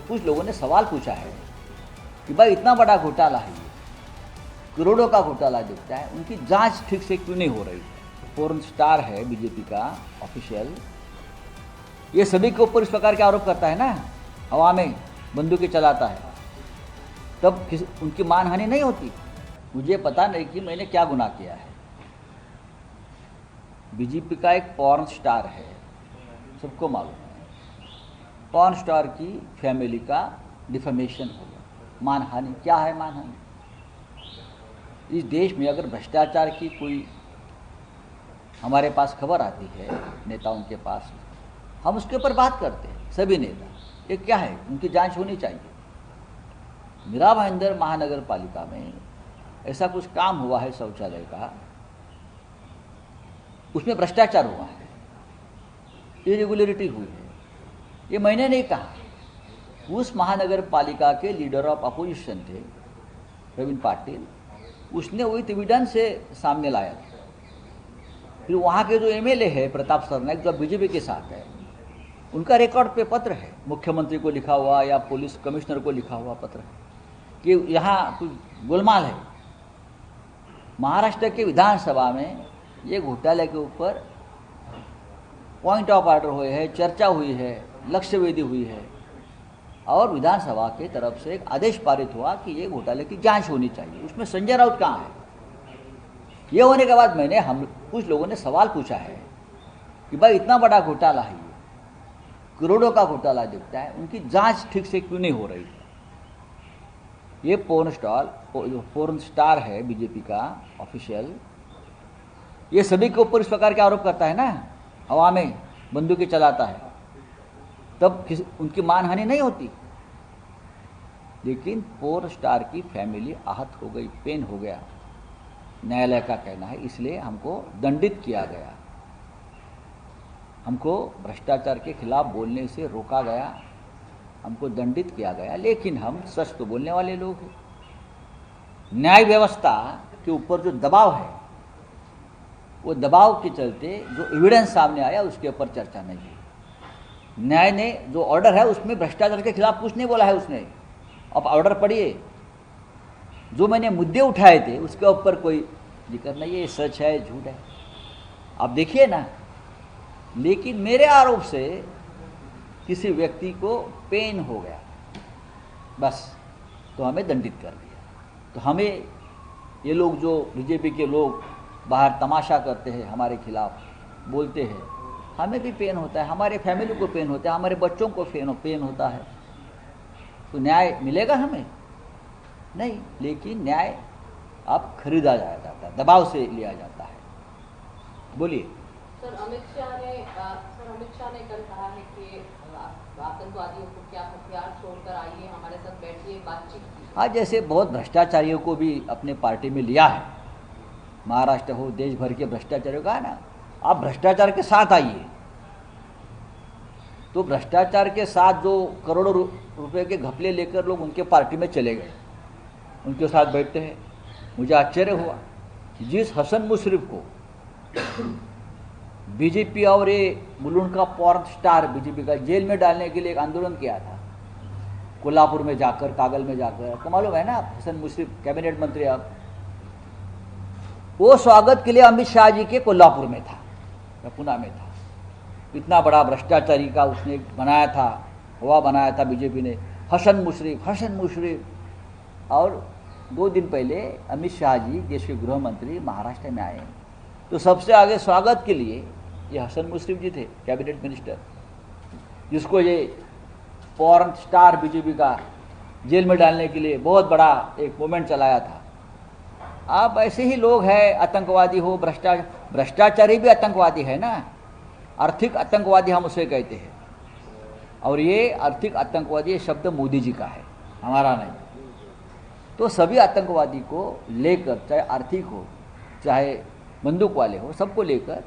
कुछ लोगों ने सवाल पूछा है कि भाई इतना बड़ा घोटाला है, ये करोड़ों का घोटाला दिखता है, उनकी जांच ठीक से क्यों नहीं हो रही। फोरेन स्टार है बीजेपी का ऑफिशियल, ये सभी के ऊपर इस प्रकार के आरोप करता है ना, हवा में बंदूकें चलाता है, तब उनकी मानहानि नहीं होती। मुझे पता नहीं कि मैंने क्या गुनाह किया है। बीजेपी का एक पॉर्न स्टार है, सबको मालूम है, पॉर्न स्टार की फैमिली का डिफेमेशन हो गया। मानहानि क्या है? मानहानि इस देश में अगर भ्रष्टाचार की कोई हमारे पास खबर आती है नेताओं के पास, हम उसके ऊपर बात करते हैं, सभी नेता। ये क्या है? उनकी जांच होनी चाहिए। मीरा भाईंदर महानगर पालिका में ऐसा कुछ काम हुआ है शौचालय का, उसमें भ्रष्टाचार हुआ है, इरेगुलरिटी हुई है, ये मैंने नहीं कहा। उस महानगर पालिका के लीडर ऑफ अपोजिशन थे प्रवीण पाटिल, उसने विथ एविडेंस से सामने लाया था। फिर वहाँ के जो एमएलए है प्रताप सरनाइक, जो बीजेपी के साथ है, उनका रिकॉर्ड पे पत्र है, मुख्यमंत्री को लिखा हुआ या पुलिस कमिश्नर को लिखा हुआ पत्र है कि यहाँ कुछ गोलमाल है। महाराष्ट्र के विधानसभा में ये घोटाले के ऊपर पॉइंट ऑफ ऑर्डर हुए हैं, चर्चा हुई है, लक्ष्य वेधी हुई है, और विधानसभा की तरफ से एक आदेश पारित हुआ कि ये घोटाले की जांच होनी चाहिए। उसमें संजय राउत कहाँ है? ये होने के बाद हम कुछ लोगों ने सवाल पूछा है कि भाई इतना बड़ा घोटाला है, ये करोड़ों का घोटाला दिखता है, उनकी जांच ठीक से क्यों नहीं हो रही। ये फोरेन स्टार है बीजेपी का ऑफिशियल, ये सभी के ऊपर इस प्रकार के आरोप करता है ना, हवा में बंदूकें चलाता है, तब उनकी मानहानि नहीं होती। लेकिन फोरेन स्टार की फैमिली आहत हो गई, पेन हो गया, न्यायालय का कहना है, इसलिए हमको दंडित किया गया, हमको भ्रष्टाचार के खिलाफ बोलने से रोका गया, हमको दंडित किया गया। लेकिन हम सच तो बोलने वाले लोग हैं। न्याय व्यवस्था के ऊपर जो दबाव है, वो दबाव के चलते जो एविडेंस सामने आया उसके ऊपर चर्चा नहीं हुई। न्याय ने जो ऑर्डर है उसमें भ्रष्टाचार के खिलाफ कुछ नहीं बोला है उसने। अब ऑर्डर पढ़िए, जो मैंने मुद्दे उठाए थे उसके ऊपर कोई जिक्र नहीं है, ये सच है झूठ है, आप देखिए ना। लेकिन मेरे आरोप से किसी व्यक्ति को पेन हो गया बस, तो हमें दंडित कर दिया। तो हमें ये लोग, जो बीजेपी के लोग बाहर तमाशा करते हैं, हमारे खिलाफ बोलते हैं, हमें भी पेन होता है, हमारे फैमिली को पेन होता है, हमारे बच्चों को पेन होता है। तो न्याय मिलेगा हमें? नहीं। लेकिन न्याय अब खरीदा जाता है, दबाव से लिया जाता है। बोलिए। सर, अमित शाह ने कल कहा है कि आतंकवादियों को क्या हथियार छोड़कर आइए, हमारे साथ बैठिए, बातचीत कीजिए। हाँ, जैसे बहुत भ्रष्टाचारियों को भी अपने पार्टी में लिया है, महाराष्ट्र हो, देश भर के भ्रष्टाचारियों का है ना, आप भ्रष्टाचार के साथ आइए। तो भ्रष्टाचार के साथ जो करोड़ों रुपए के घपले लेकर लोग उनके पार्टी में चले गए, उनके साथ बैठते हैं। मुझे आश्चर्य हुआ, जिस हसन मुशर्रफ को बीजेपी और ये मुलुंड का पॉर्न स्टार बीजेपी का जेल में डालने के लिए एक आंदोलन किया था, कोल्हापुर में जाकर, कागल में जाकर, आपको मालूम है ना, हसन मुशर्रफ कैबिनेट मंत्री, आप वो स्वागत के लिए अमित शाह जी के कोल्हापुर में था, पुणे में था। इतना बड़ा भ्रष्टाचारी का उसने बनाया था, हवा बनाया था बीजेपी ने, हसन मुशर्रफ। और 2 दिन पहले अमित शाह जी देश के गृह मंत्री महाराष्ट्र में आए, तो सबसे आगे स्वागत के लिए ये हसन मुशर्रफ जी थे, कैबिनेट मिनिस्टर, जिसको ये पॉर्न स्टार बीजेपी का जेल में डालने के लिए बहुत बड़ा एक मूवमेंट चलाया था। आप ऐसे ही लोग हैं, आतंकवादी हो, भ्रष्टाचारी भी आतंकवादी है ना, आर्थिक आतंकवादी हम उसे कहते हैं। और ये आर्थिक आतंकवादी शब्द मोदी जी का है, हमारा नहीं। तो सभी आतंकवादी को लेकर, चाहे आर्थिक हो चाहे बंदूक वाले हो, सबको लेकर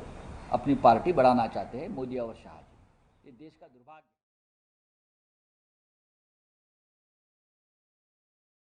अपनी पार्टी बढ़ाना चाहते हैं मोदी और शाह जी। ये देश का दुर्भाग्य।